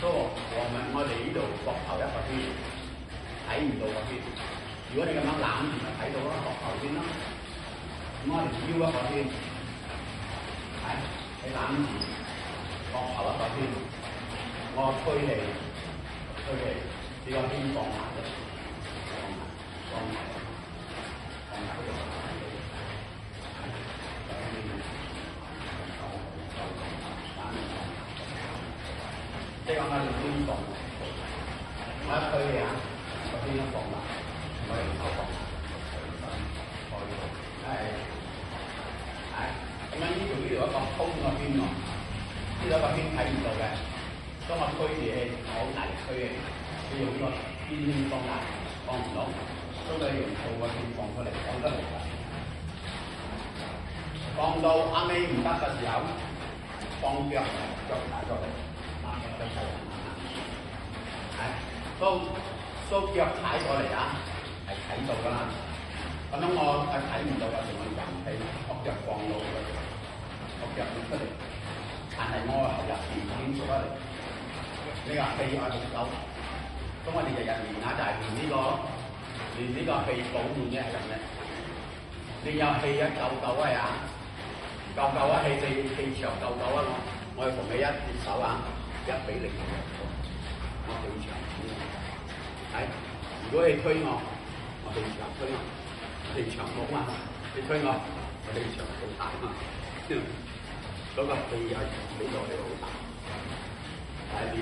都我哋呢度膊頭一個圈，睇唔到個圈。如果你咁樣攬住咪睇到咯，膊頭先咯。咁我哋腰一個圈，係你攬住膊頭一個圈，我推你，呢個圈放埋嘅，放埋。即係講我哋邊放，我一推你啊，個邊一放埋，我哋手放埋，咁樣呢度一個空個圈喎，呢度一個圈睇唔到嘅。當我推住氣，好大力推氣，你用呢個邊圈放大，放唔到，都係用數個圈放出嚟，放得嚟㗎。放到啱尾唔得嘅時候，放腳大咗嚟。都腳踩過嚟啊，係睇到㗎啦。咁樣我係睇唔到嘅，我人氣個腳放到佢，個腳出嚟，但係我係入邊已經做得嚟。呢個氣我哋手，咁我哋日日練啊，就係練呢個氣保暖嘅係咁嘅。練有氣一夠啊，夠啊氣場夠啊，我哋同你一隻手啊，1比0。我氣場係，如果你推我氣場推我，氣場冇啊！你推我氣場好大啊！嗰個氣係俾到你好大，但係